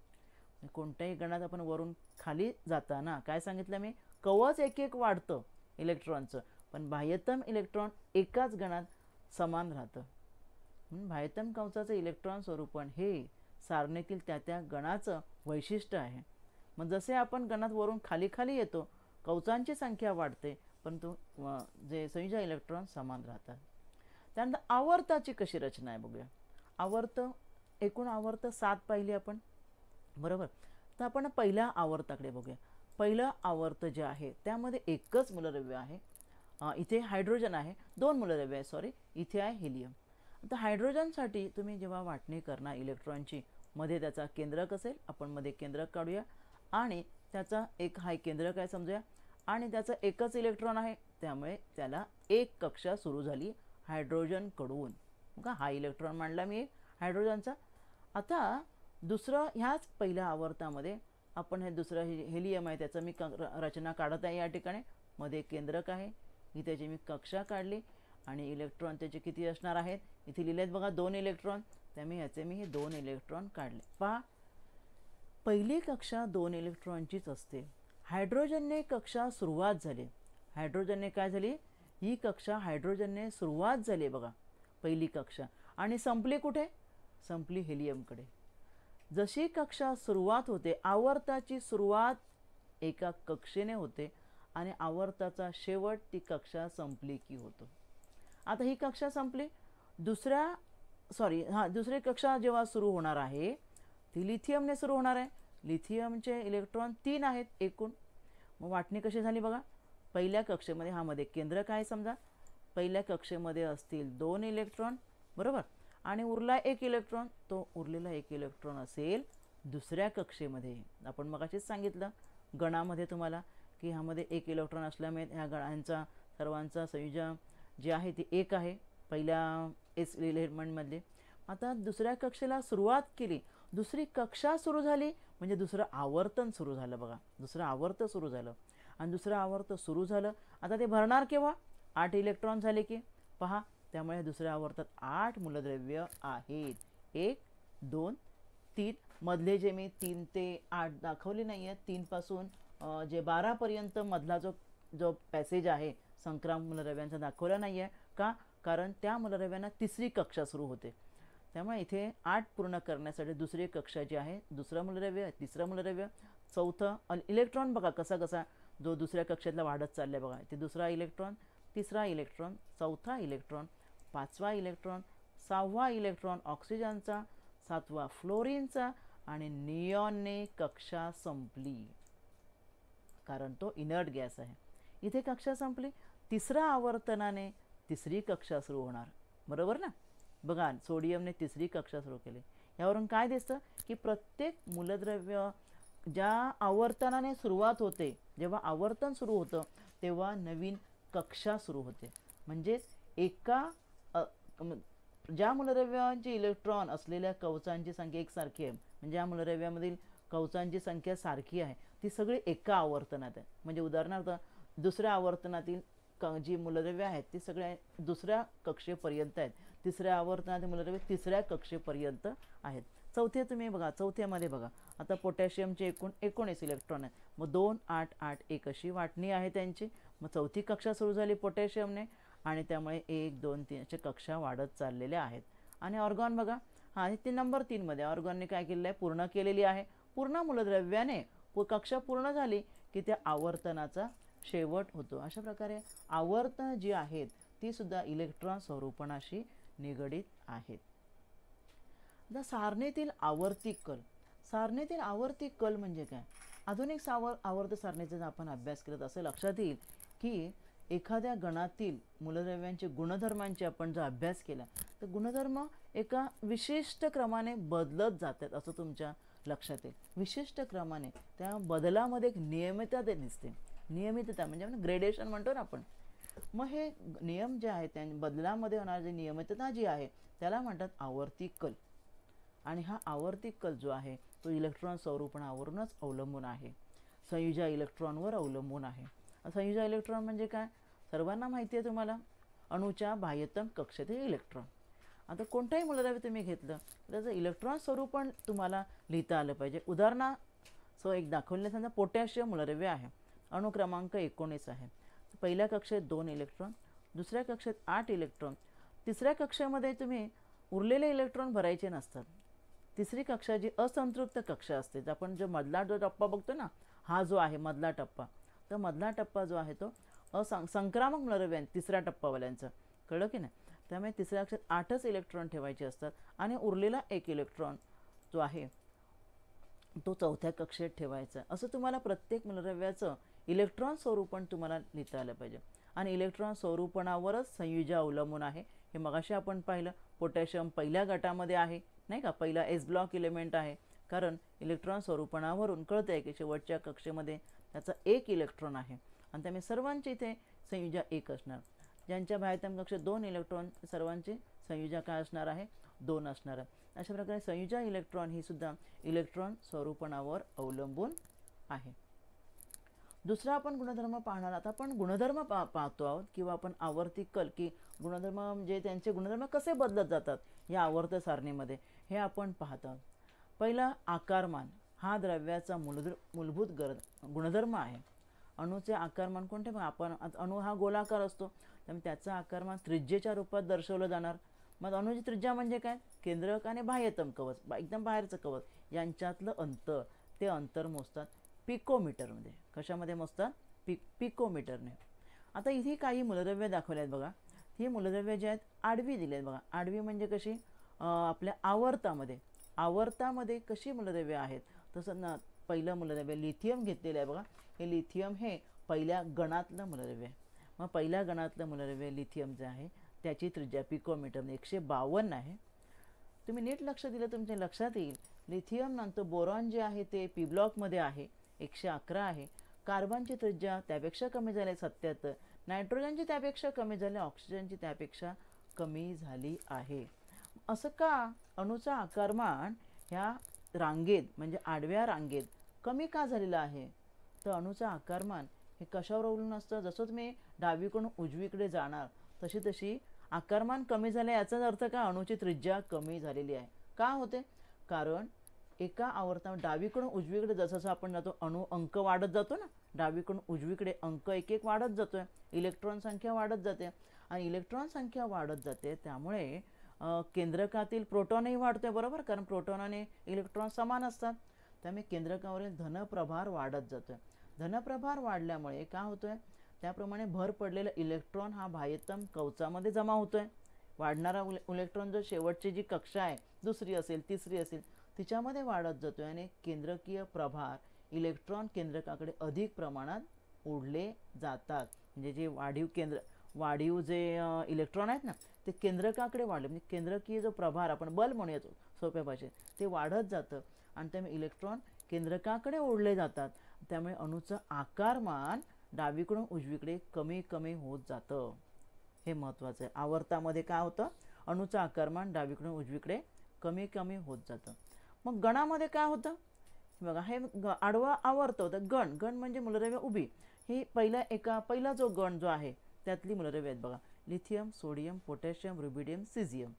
कोणत्याही गणात आपण वरून खाली जाताना काय सांगितलं मी, कवच एक एक वाढतं इलेक्ट्रॉनचं, पण बाह्यतम इलेक्ट्रॉन एकाच गणात समान राहतं. बाह्यतम कवचाचं इलेक्ट्रॉन स्वरूपण हे सारणीतील त्या गणाचं वैशिष्ट्य आहे. मग जसे आपण गणात वरून खाली खाली येतो कवचांची संख्या वाढते परंतु जे संयुजा इलेक्ट्रॉन समान राहतात. त्यानंतर आवर्ताची कशी रचना आहे बघूया. आवर्त, एकूण आवर्त 7 पाहिली आपण, बरोबर. तर आपण पहिल्या आवर्ताकडे बघूया. पहिलं आवर्त जे आहे त्यामध्ये एकच मूलद्रव्य आहे, इथे हायड्रोजन आहे, 2 मूलद्रव्य आहे सॉरी, इथे आहे हेलियम. आता हायड्रोजनसाठी तुम्ही जेव्हा वाटणी करणार इलेक्ट्रॉनची, मध्ये त्याचा केंद्रक असेल, आपण मध्ये केंद्रक काढूया आणि त्याचा एक हाय केंद्रक आहे समजूया आणि त्याचा एकच इलेक्ट्रॉन आहे, त्यामुळे त्याला एक कक्षा सुरू झाली हायड्रोजनकडून. बघा हा इलेक्ट्रॉन मांडला मी हायड्रोजनचा. आता दुसरं ह्याच पहिल्या आवर्तामध्ये आपण हे दुसरं हेलियम आहे त्याचं मी रचना काढत आहे. या ठिकाणी मध्ये केंद्रक आहे, ही त्याची मी कक्षा काढली आणि इलेक्ट्रॉन त्याचे किती असणार आहेत, इथे लिहिलेत बघा 2 इलेक्ट्रॉन, त्यामुळे याचे मी हे 2 इलेक्ट्रॉन काढले. पहा पहिली कक्षा 2 इलेक्ट्रॉनचीच असते. हायड्रोजनने कक्षा सुरुवात झाली, हायड्रोजनने काय झाली, ही कक्षा हायड्रोजनने सुरुवात झाली बघा पहिली कक्षा, आणि संपली कुठे, संपली हेलियमकडे. जशी कक्षा सुरुवात होते, आवर्ताची सुरुवात एका कक्षेने होते आणि आवर्ताचा शेवट ती कक्षा संपली की होतो. आता ही कक्षा संपली, दुसरी कक्षा जेव्हा सुरू होणार आहे ती लिथियमने सुरू होणार आहे. लिथियमचे इलेक्ट्रॉन 3 आहेत एकूण. मग वाटणी कशी झाली बघा, पहिल्या कक्षेमध्ये हा मध्ये केंद्रक आहे समजा, पहिल्या कक्षेमध्ये असतील 2 इलेक्ट्रॉन, बरोबर, आणि उरला 1 इलेक्ट्रॉन, तो उरलेला 1 इलेक्ट्रॉन असेल दुसऱ्या कक्षेमध्ये. आपण मगाशीच सांगितलं गणामध्ये तुम्हाला की ह्यामध्ये 1 इलेक्ट्रॉन असल्यामुळे ह्या गणांचा सर्वांचा संयुजा जी आहे ती 1 आहे पहिल्या एस एलिमेंटमधले. आता दुसऱ्या कक्षेला सुरुवात केली, दुसरी कक्षा सुरू झाली म्हणजे दुसरं आवर्तन सुरू झालं बघा. दुसरं आवर्त सुरू झालं आणि दुसरं आवर्त सुरू झालं. आता ते भरणार केव्हा? 8 इलेक्ट्रॉन झाले की पहा. त्यामुळे दुसऱ्या आवर्तात 8 मूलद्रव्य आहेत. 1 2 3 मधले जे मी 3 ते 8 दाखवले नाही आहेत, 3 पासून जे 12 पर्यंत मधला जो पॅसेज आहे संक्रामक मूलद्रव्यांचा दाखवला नाही आहे का? कारण त्या मूलद्रव्यांना तिसरी कक्षा सुरू होते. त्यामुळे इथे 8 पूर्ण करण्यासाठी दुसरी कक्षा जी आहे, दुसरं मूलद्रव्य, तिसरं मूलद्रव्य, चौथं इलेक्ट्रॉन बघा कसा कसा जो दुसऱ्या कक्षेतला वाढत चाललाय बघा. ते दुसरा इलेक्ट्रॉन, तिसरा इलेक्ट्रॉन, चौथा इलेक्ट्रॉन, पाचवा इलेक्ट्रॉन, सहावा इलेक्ट्रॉन ऑक्सिजनचा, सातवा फ्लोरीनचा आणि निऑनने कक्षा संपली कारण तो इनर्ट गॅस आहे. इथे कक्षा संपली. तिसऱ्या आवर्तनाने तिसरी कक्षा सुरू होणार, बरोबर ना? बघा सोडियमने तिसरी कक्षा सुरू केली. यावरून काय दिसतं की प्रत्येक मूलद्रव्य ज्या आवर्तनाने सुरुवात होते, जेव्हा आवर्तन सुरू होतं तेव्हा नवीन कक्षा सुरू होते. म्हणजेच एका ज्या मूलद्रव्यांची इलेक्ट्रॉन असलेल्या कवचांची संख्या एकसारखी आहे, म्हणजे या मूलद्रव्यामधील कवचांची संख्या सारखी आहे, ती सगळी एका आवर्तनात आहे. म्हणजे उदाहरणार्थ दुसऱ्या आवर्तनातील जी मूलद्रव्य आहेत ती सगळ्या दुसऱ्या कक्षेपर्यंत आहेत. तिसऱ्या आवर्तनातील मूलद्रव्य तिसऱ्या कक्षेपर्यंत आहेत. चौथे तुम्ही बघा, चौथ्यामध्ये बघा आता पोटॅशियमचे एकूण 19 इलेक्ट्रॉन आहेत. मग 2 8 8 1 अशी वाटणी आहे त्यांची. मग चौथी कक्षा सुरू झाली पोटॅशियमने आणि त्यामुळे 1 2 3 अशा कक्षा वाढत चाललेल्या आहेत. आणि ऑर्गॉन बघा, आणि ते नंबर 3 मध्ये ऑर्गॉनने काय केलेलं आहे? पूर्ण केलेली आहे. पूर्ण मूलद्रव्याने कक्षा पूर्ण झाली की त्या आवर्तनाचा शेवट होतो. अशा प्रकारे आवर्तन जी आहेत ती सुद्धा इलेक्ट्रॉन स्वरूपणाशी निगडित आहेत. आता सारणीतील आवर्ती कल. सारणीतील आवर्ती कल म्हणजे काय? आधुनिक आवर्त सारणीचा आपण अभ्यास केला असं लक्षात येईल की एखाद्या गणातील मूलद्रव्यांचे गुणधर्मांचे आपण जर अभ्यास केला तर गुणधर्म एका विशिष्ट क्रमाने बदलत जातात असं तुमच्या लक्षात येईल. विशिष्ट क्रमाने त्या बदलामध्ये एक नियमितता दिसते. नियमितता म्हणजे आपण ग्रेडेशन म्हणतो ना आपण. मग हे नियम जे आहेत त्या बदलामध्ये होणारी जी नियमितता जी आहे त्याला म्हणतात आवर्ती कल. आणि हा आवर्ती कल जो आहे तो इलेक्ट्रॉन स्वरूपणावरूनच अवलंबून आहे. संयुजा इलेक्ट्रॉनवर अवलंबून आहे. संयुजा इलेक्ट्रॉन म्हणजे काय? सर्वांना माहिती आहे तुम्हाला, अणूच्या बाह्यतम कक्षेतील इलेक्ट्रॉन. आता कोणताही मूलद्रव्य तुम्ही घेतलं त्याचं इलेक्ट्रॉन स्वरूपण तुम्हाला लिहिता आलं पाहिजे. एक दाखवलेलं समजा पोटॅशियम मूलद्रव्य आहे, अणु क्रमांक 19 आहे. पहिल्या कक्षेत 2 इलेक्ट्रॉन, दुसऱ्या कक्षेत 8 इलेक्ट्रॉन, तिसऱ्या कक्षेमध्ये तुम्ही उरलेले इलेक्ट्रॉन भरायचे नसतात. तिसरी कक्षा जी असंतृप्त कक्षा असते, आपण जो मधला जो टप्पा बघतो ना, हा जो आहे मधला टप्पा, तर मधला टप्पा जो आहे तो संक्रामक मूलद्रव्य तिसऱ्या टप्पावाल्यांचा, कळलं की नाही? त्यामुळे तिसऱ्या कक्षेत 8च इलेक्ट्रॉन ठेवायचे असतात आणि उरलेला 1 इलेक्ट्रॉन जो आहे तो चौथ्या कक्षेत ठेवायचा. असं तुम्हाला प्रत्येक मूलद्रव्याचं इलेक्ट्रॉन स्वरूपण तुम्हाला लिहिता आलं पाहिजे. आणि इलेक्ट्रॉन स्वरूपणावरच संयुजा अवलंबून आहे. हे मगाशी आपण पाहिलं, पोटॅशियम पहिल्या गटामध्ये आहे नाही का, पहिला एस ब्लॉक एलिमेंट आहे. कारण इलेक्ट्रॉन स्वरूपणावरून कळतं आहे की शेवटच्या कक्षेमध्ये त्याचा 1 इलेक्ट्रॉन आहे आणि त्यामुळे सर्वांची इथे संयुजा 1 असणार. ज्यांच्या बाह्यतम कक्षेत 2 इलेक्ट्रॉन सर्वांची संयुजा काय असणार आहे? 2 असणार आहे. अशा प्रकारे संयुजा इलेक्ट्रॉन ही सुद्धा इलेक्ट्रॉन स्वरूपणावर अवलंबून आहे. दुसरा आपण गुणधर्म पाहणार. आता आपण गुणधर्म पाहतो आहोत किंवा आपण आवर्ती कल की गुणधर्म म्हणजे त्यांचे गुणधर्म कसे बदलत जातात या आवर्त सारणीमध्ये हे आपण पाहत आहोत. पहिला आकारमान हा द्रव्याचा मूलभूत गुणधर्म आहे. अणूचे आकारमान कोणते? आपण अणू हा गोलाकार असतो त्यामुळे त्याचा आकारमान त्रिज्येच्या रूपात दर्शवलं जाणार. मग अणूची त्रिज्या म्हणजे काय? केंद्रक आणि बाह्यतम कवच, एकदम बाहेरचं कवच यांच्यातलं अंतर, ते अंतर मोजतात पिकोमीटरमध्ये. कशामध्ये मोजतात? पिकोमीटरने. आता इथे काही मूलद्रव्य दाखवले आहेत बघा. ही मूलद्रव्य जी आहेत आडवी दिली आहेत बघा. आडवी म्हणजे कशी? आपल्या आवर्तामध्ये कशी मूलद्रव्य आहेत तसं ना. पहिलं मूलद्रव्य लिथियम घेतलेलं आहे बघा. हे लिथियम हे पहिल्या गणातलं मूलद्रव्य आहे. मग पहिल्या गणातलं मूलद्रव्य लिथियम जे आहे त्याची त्रिज्या पिकोमीटरने 152 आहे. तुम्ही नीट लक्ष दिलं तुमच्या लक्षात येईल. लिथियम नंतर बोरॉन जे आहे ते पी ब्लॉकमध्ये आहे, 111 आहे. कार्बनची त्रिज्या त्यापेक्षा कमी झाली 77, नायट्रोजनची त्यापेक्षा कमी झाली, ऑक्सिजनची त्यापेक्षा कमी झाली आहे. असं का? अणूचा आकारमान ह्या रांगेत म्हणजे आडव्या रांगेत कमी का झालेलं आहे? तर अणूचं आकारमान हे कशावर अवलंबून असतं? जसं तुम्ही डावीकडून उजवीकडे जाणार तशी तशी आकारमान कमी झाले, याचाच अर्थ काय? अणूची त्रिज्या कमी झालेली आहे. का होते? कारण एका आवर्ता डावीकडून उजवीकडे जसं जसं आपण जातो अणू अंक वाढत जातो ना, डावीकडून उजवीकडे अंक एक एक वाढत जातोय, इलेक्ट्रॉन संख्या वाढत जाते आणि इलेक्ट्रॉन संख्या वाढत जाते, त्यामुळे केंद्रकातील प्रोटॉनही वाढतोय, बरोबर, कारण प्रोटॉन आणि इलेक्ट्रॉन समान असतात. त्यामुळे केंद्रकावरील धनप्रभार वाढत जातोय. धनप्रभार वाढल्यामुळे काय होतोय? त्याप्रमाणे भर पडलेला इलेक्ट्रॉन हा बाह्यतम कवचामध्ये जमा होतोय. वाढणारा इलेक्ट्रॉन जर शेवटची जी कक्षा आहे, दुसरी असेल तिसरी असेल, तिच्यामध्ये वाढत जातोय आणि केंद्रकीय प्रभार इलेक्ट्रॉन केंद्रकाकडे अधिक प्रमाणात ओढले जातात. म्हणजे जे वाढीव जे इलेक्ट्रॉन आहेत ना, ते केंद्रकाकडे वाढले, म्हणजे केंद्रकीय जो प्रभार आपण बल म्हणूया सोप्या भाषेत, ते वाढत जातं आणि त्यामुळे इलेक्ट्रॉन केंद्रकाकडे ओढले जातात. त्यामुळे अणूचं आकारमान डावीकडून उजवीकडे कमी कमी होत जातं. हे महत्त्वाचं आहे. आवर्तामध्ये काय होतं? अणूचं आकारमान डावीकडून उजवीकडे कमी कमी होत जातं. मग गणामध्ये काय होतं? बघा, हे आडवा आवर्त होतं. गण म्हणजे मूलद्रव्य उभी. ही पहिला जो गण जो आहे त्यातली मूलद्रव्य आहेत बघा, लिथियम, सोडियम, पोटॅशियम, रुबिडियम, सिझियम.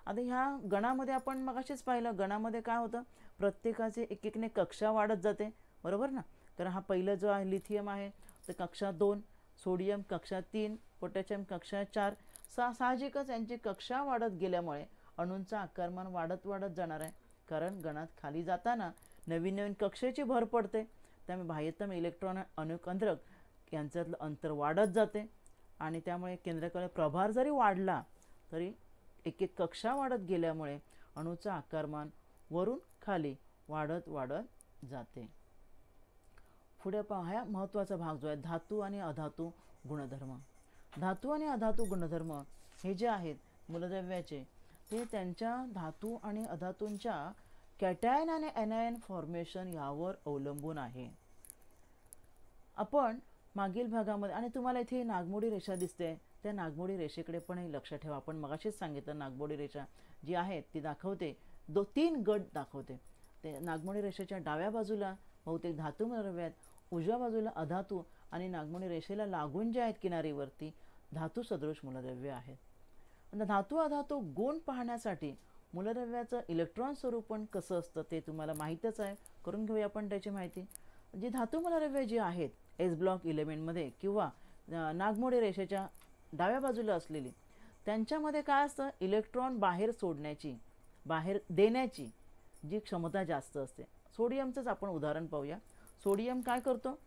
आता ह्या गणामध्ये आपण मगाशीच पाहिलं, गणामध्ये काय होतं? प्रत्येकाचे एक एकने कक्षा वाढत जाते, बरोबर ना. कारण हा पहिला जो आहे लिथियम आहे तर कक्षा 2, सोडियम कक्षा 3, पोटॅशियम कक्षा 4. साहजिकच यांची कक्षा वाढत गेल्यामुळे अणूंचा आकारमान वाढत वाढत जाणार आहे, कारण गणात खाली जाताना नवीन नवीन कक्षेची भर पडते. त्यामुळे बाह्यतम इलेक्ट्रॉन अणुकेंद्रक यांच्यातलं अंतर वाढत जाते आणि त्यामुळे केंद्रकाकडे प्रभार जरी वाढला तरी एक एक कक्षा वाढत गेल्यामुळे अणूचा आकारमान वरून खाली वाढत वाढत जाते. पुढे पहा, महत्त्वाचा भाग जो आहे धातू आणि अधातू गुणधर्म. धातू आणि अधातू गुणधर्म हे जे आहेत मूलद्रव्याचे, ते त्यांच्या धातू आणि अधातूंच्या कॅटायन आणि ॲनायन फॉर्मेशन यावर अवलंबून आहे. आपण मागील भागामध्ये, आणि तुम्हाला इथे नागमोडी रेषा दिसते, त्या नागमोडी रेषेकडे पण लक्ष ठेवा. आपण मगाशीच सांगितलं नागमोडी रेषा जी आहे ती दाखवते 3 गट दाखवते. ते नागमोडी रेषेच्या डाव्या बाजूला बहुतेक धातू मूलद्रव्य आहेत, उजव्या बाजूला अधातू आणि नागमोडी रेषेला लागून जे आहेत किनारीवरती धातू सदृश मूलद्रव्य आहेत. धातू अधातू गुण पाहण्यासाठी मूलद्रव्याचं इलेक्ट्रॉन स्वरूपण कसं असतं ते तुम्हाला माहीतच आहे. करून घेऊया आपण त्याची माहिती. जी धातू मूलद्रव्ये जी आहेत एस ब्लॉक एलिमेंटमध्ये किंवा नागमोडी रेषेच्या डाव्या बाजूला असलेली, त्यांच्यामध्ये काय असतं? इलेक्ट्रॉन बाहेर सोडण्याची, बाहेर देण्याची जी क्षमता जास्त असते. सोडियमचंच आपण उदाहरण पाहूया. सोडियम काय करतो?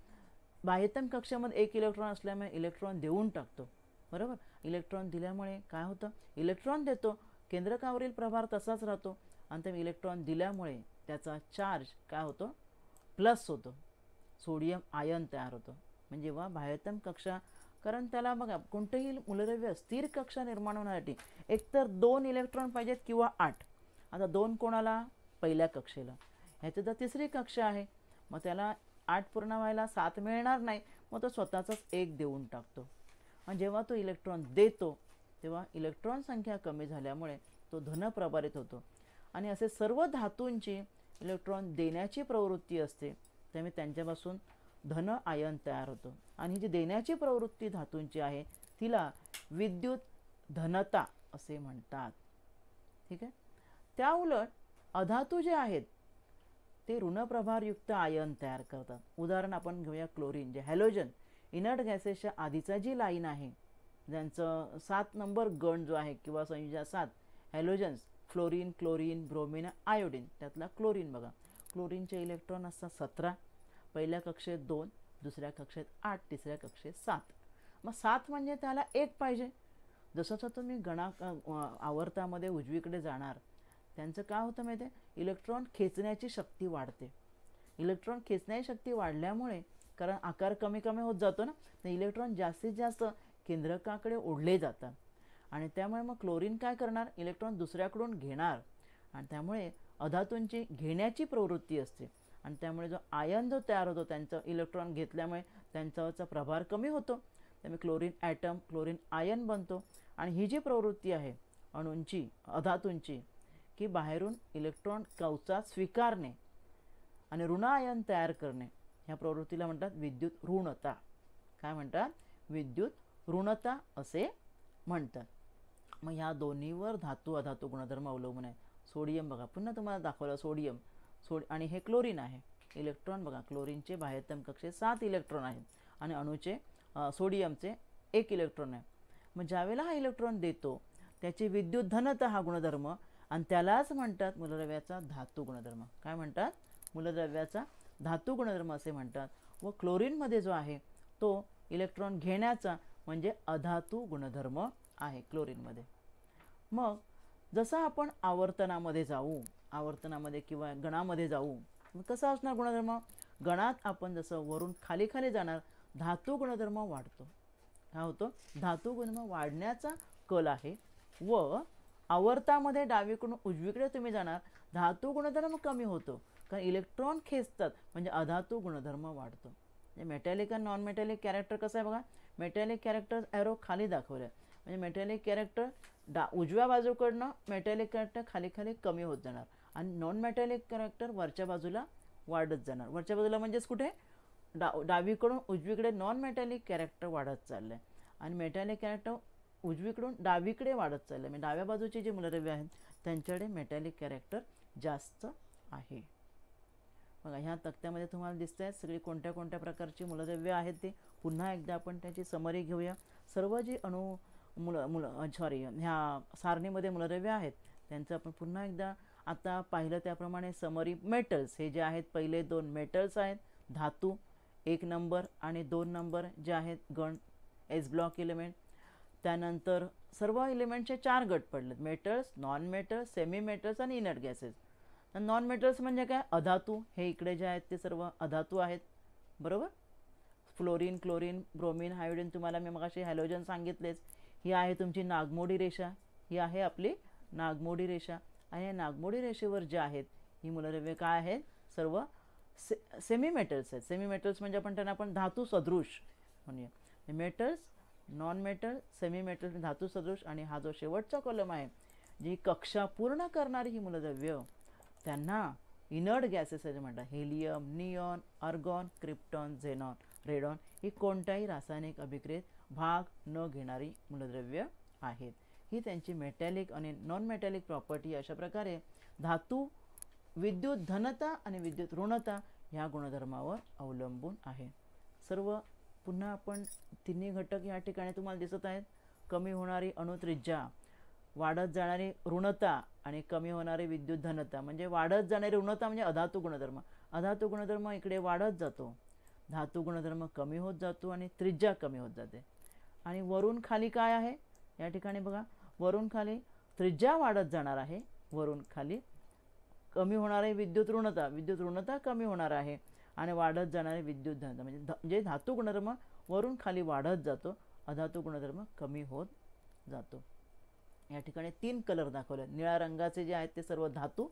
बाह्यतम कक्षामध्ये 1 इलेक्ट्रॉन असल्यामुळे इलेक्ट्रॉन देऊन टाकतो, बरोबर. इलेक्ट्रॉन दिल्यामुळे काय होतं? इलेक्ट्रॉन देतो, केंद्रकावरील प्रभार तसाच राहतो आणि त्या इलेक्ट्रॉन दिल्यामुळे त्याचा चार्ज काय होतो? प्लस होतो. सोडियम आयन तयार होतो. म्हणजे जेव्हा बाह्यतम कक्षा, कारण त्याला बघा कोणतेही मूलद्रव्य स्थिर कक्षा निर्माण होण्यासाठी एकतर 2 इलेक्ट्रॉन पाहिजेत किंवा 8. आता 2 कोणाला? पहिल्या कक्षेला. ह्याची तर तिसरी कक्षा आहे, मग त्याला 8 पूर्ण व्हायला 7 मिळणार नाही, मग तो स्वतःचाच 1 देऊन टाकतो. आणि जेव्हा तो इलेक्ट्रॉन देतो तेव्हा इलेक्ट्रॉन संख्या कमी झाल्यामुळे तो धनप्रभारित होतो. आणि असे सर्व धातूंची इलेक्ट्रॉन देण्याची प्रवृत्ती असते, त्यामुळे त्यांच्यापासून धन आयन तयार होतो. आणि जी देण्याची प्रवृत्ती धातूंची आहे तिला विद्युत धनता असे म्हणतात. ठीक आहे. त्या उलट अधातू जे आहेत ते ऋणप्रभारयुक्त आयन तयार करतात. उदाहरण आपण घेऊया क्लोरीन, जे हॅलोजन इनर्ट गॅसेसच्या आधीचा जी लाईन आहे, ज्यांचं 7 नंबर गण जो आहे किंवा संयुजा 7 halogens, fluorine, chlorine, bromine, iodine, त्यातला क्लोरीन बघा. क्लोरीनचे इलेक्ट्रॉन असतात 17, पहिल्या कक्षेत 2, दुसऱ्या कक्षेत 8, तिसऱ्या कक्षेत 7. मग 7 म्हणजे त्याला 1 पाहिजे. जसं तुम्ही आवर्तामध्ये उजवीकडे जाणार, त्यांचं काय होतं माहिती आहे? इलेक्ट्रॉन खेचण्याची शक्ती वाढते. इलेक्ट्रॉन खेचण्याची शक्ती वाढल्यामुळे, कारण आकार कमी कमी होत जातो ना, तर इलेक्ट्रॉन जास्तीत जास्त केंद्रकाकडे ओढले जातात आणि त्यामुळे मग क्लोरीन काय करणार? इलेक्ट्रॉन दुसऱ्याकडून घेणार आणि त्यामुळे अधातूंची घेण्याची प्रवृत्ती असते आणि त्यामुळे जो आयन जो तयार होतो, त्यांचं इलेक्ट्रॉन घेतल्यामुळे त्यांच्यावरचा प्रभार कमी होतो. त्यामुळे क्लोरीन ॲटम क्लोरीन आयन बनतो. आणि ही जी प्रवृत्ती आहे अणूंची अधातूंची की बाहेरून इलेक्ट्रॉन कवचात स्वीकारणे आणि ऋण आयन तयार करणे, ह्या प्रवृत्तीला म्हणतात विद्युत ऋणता. काय म्हणतात? विद्युत ऋणता असे म्हणतात. मग ह्या दोन्हीवर धातू अधातू गुणधर्म अवलंबून आहे. सोडियम बघा, पुन्हा तुम्हाला दाखवलं सोडियम आणि हे क्लोरीन आहे. इलेक्ट्रॉन बघा, क्लोरीनचे बाह्यतम कक्षेत 7 इलेक्ट्रॉन आहेत आणि अणूचे सोडियमचे 1 इलेक्ट्रॉन आहे. मग ज्यावेळेला हा इलेक्ट्रॉन देतो त्याची विद्युत धनता हा गुणधर्म, आणि त्यालाच म्हणतात मूलद्रव्याचा धातू गुणधर्म. काय म्हणतात? मूलद्रव्याचा धातू गुणधर्म असे म्हणतात. व क्लोरीनमध्ये जो आहे तो इलेक्ट्रॉन घेण्याचा म्हणजे अधातू गुणधर्म आहे क्लोरीनमध्ये. मग जसं आपण आवर्तनामध्ये जाऊ, आवर्तनामध्ये किंवा गणामध्ये जाऊ, मग कसा असणार गुणधर्म? गणात आपण जसं वरून खाली खाली जाणार धातू गुणधर्म वाढतो. काय होतो? धातू गुणधर्म वाढण्याचा कल आहे. व आवर्तामध्ये डावीकडून उजवीकडे तुम्ही जाणार धातू गुणधर्म कमी होतो, कारण इलेक्ट्रॉन खेचतात म्हणजे अधातू गुणधर्म वाढतो. म्हणजे मेटॅलिक आणि नॉन मेटॅलिक कॅरेक्टर कसं आहे बघा. मेटॅलिक कॅरेक्टर ॲरो खाली दाखवलं आहे, म्हणजे मेटॅलिक कॅरेक्टर उजव्या बाजूकडनं मेटॅलिक कॅरेक्टर खाली खाली कमी होत जाणार आणि नॉन मेटॅलिक कॅरेक्टर वरच्या बाजूला वाढत जाणार. वरच्या बाजूला म्हणजेच कुठे? डावीकडून उजवीकडे नॉन मेटॅलिक कॅरेक्टर वाढत चाललं आहे आणि मेटॅलिक कॅरेक्टर उजवीकडून डावीकडे वाढत चाललं आहे. म्हणजे डाव्या बाजूचे जे मूलद्रव्य आहेत त्यांच्याकडे मेटॅलिक कॅरेक्टर जास्त आहे. बघा, ह्या तक्त्यामध्ये तुम्हाला दिसत आहेत सगळी कोणत्या कोणत्या प्रकारची मूलद्रव्य आहेत ते. पुन्हा एकदा आपण त्याची समरी घेऊया. सर्व जी ह्या सारणीमध्ये मूलद्रव्य आहेत त्यांचं आपण पुन्हा एकदा आता पाहिलं त्याप्रमाणे समरी. मेटल्स हे जे आहेत पहिले 2 मेटल्स आहेत धातू, 1 नंबर आणि 2 नंबर जे आहेत गण एस ब्लॉक इलेमेंट. त्यानंतर सर्व इलेमेंटचे 4 गट पडलेत. Metals, non metals, semi metals आणि इनर्ट गॅसेस. नॉन मेटल्स म्हणजे काय? अधातू. हे इकडे जे आहेत ते सर्व अधातू आहेत, बरोबर. फ्लोरीन, क्लोरीन, ब्रोमीन, हायड्रोजन तुम्हाला मी मगाशी हॅलोजन सांगितलेच. ही आहे तुमची नागमोडी रेषा, ही आहे आपली नागमोडी रेषा. आणि या नागमोडी रेषेवर जे आहेत ही मूलद्रव्ये काय आहेत? सर्व सेमी मेटल्स आहेत. सेमी मेटल्स म्हणजे आपण धातू सदृश म्हणूया. Metals, non metal, semi metal, धातू सदृश. आणि हा जो शेवटचा कॉलम आहे जी कक्षा पूर्ण करणारी ही मूलद्रव्य त्यांना इनर्ट गॅसेस असे म्हणतात. Helium, neon, argon, krypton, xenon, radon ही कोणत्याही रासायनिक अभिक्रियेत भाग न घेणारी मूलद्रव्य आहेत. ही त्यांची मेटॅलिक आणि नॉन मेटॅलिक प्रॉपर्टी. अशा प्रकारे धातू विद्युत धनता आणि विद्युत ऋणता ह्या गुणधर्मावर अवलंबून आहे. सर्व पुन्हा आपण तिन्ही घटक या ठिकाणी तुम्हाला दिसत आहेत. कमी होणारी अणुत्रिज्या, वाढत जाणारी ऋणता आणि कमी होणारी विद्युत धनता. म्हणजे वाढत जाणारी ऋणता म्हणजे अधातू गुणधर्म. अधातू गुणधर्म इकडे वाढत जातो, धातू गुणधर्म कमी होत जातो आणि त्रिज्या कमी होत जाते. आणि वरून खाली काय आहे या ठिकाणी बघा, वरून खाली त्रिज्या वाढत जाणार आहे, वरून खाली कमी होणारी विद्युत ऋणता कमी होणार आहे आणि वाढत जाणारे विद्युत धनता. म्हणजे धातू गुणधर्म वरून खाली वाढत जातो, अधातू गुणधर्म कमी होत जातो. या ठिकाणी 3 कलर दाखवले. निळ्या रंगाचे जे आहेत ते सर्व धातू,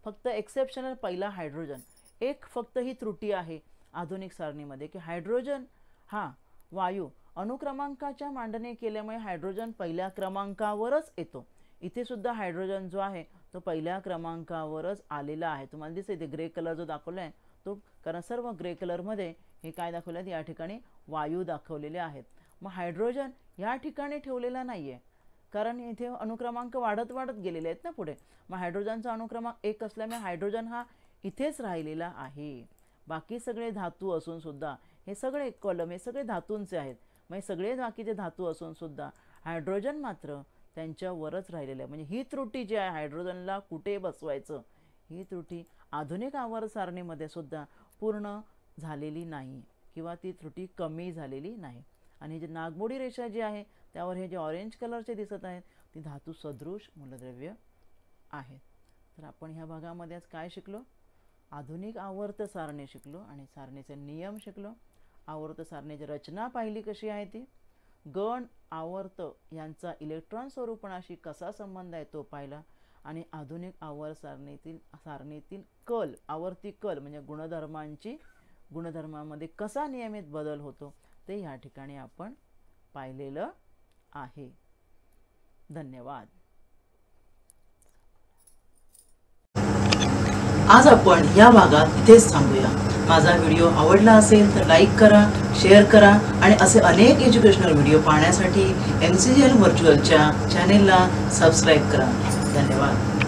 फक्त एक्सेप्शनल पहिला हायड्रोजन. एक फक्त ही त्रुटी आहे आधुनिक सारणीमध्ये की हायड्रोजन हा वायू अणुक्रमांकाच्या मांडणी केल्यामुळे हायड्रोजन पहिल्या क्रमांकावरच येतो. इथे सुद्धा हायड्रोजन जो आहे तो पहिल्या क्रमांकावरच आलेला आहे. तुम्हाला दिसते ग्रे कलर जो दाखवला आहे तो, कारण सर्व ग्रे कलरमध्ये हे काय दाखवले आहेत या ठिकाणी वायू दाखवलेले आहेत. मग हायड्रोजन या ठिकाणी ठेवलेला नाही आहे कारण इथे अणुक्रमांक वाढत वाढत गेलेले आहेत ना पुढे. मग हायड्रोजनचा अणुक्रमांक 1 असल्यामुळे हायड्रोजन हा इथेच राहिलेला आहे. बाकी सगळे धातू असून सुद्धा हे सगळे कॉलम हे सगळे धातूंचे आहेत. मग सगळे बाकीचे धातू असून सुद्धा हायड्रोजन मात्र त्यांच्यावरच राहिलेलं आहे. म्हणजे ही त्रुटी जी आहे हायड्रोजनला कुठे बसवायचं, ही त्रुटी आधुनिक आवर्त सारणीमध्ये सुद्धा पूर्ण झालेली नाही किंवा ती त्रुटी कमी झालेली नाही. आणि जी नागमोडी रेषा जी आहे त्यावर हे जे ऑरेंज कलरचे दिसत आहेत ती धातू सदृश मूलद्रव्य आहेत. तर आपण ह्या भागामध्ये आज काय शिकलो? आधुनिक आवर्त सारणी शिकलो आणि सारणीचे नियम शिकलो. आवर्त सारणीची रचना पाहिली कशी आहे ती. गण आवर्त यांचा इलेक्ट्रॉन स्वरूपणाशी कसा संबंध आहे तो पाहिला. आणि आधुनिक आवर्त सारणीतील कल, आवर्ती कल म्हणजे गुणधर्मांची गुणधर्मामध्ये कसा नियमित बदल होतो ते या ठिकाणी आपण पाहिलेलं आहे. धन्यवाद. आज आपण या भागात इथेच थांबूया. माझा व्हिडिओ आवडला असेल तर लाईक करा, शेअर करा आणि असे अनेक एज्युकेशनल व्हिडिओ पाहण्यासाठी MCGL व्हर्च्युअलच्या चॅनेलला सबस्क्राईब करा. धन्यवाद.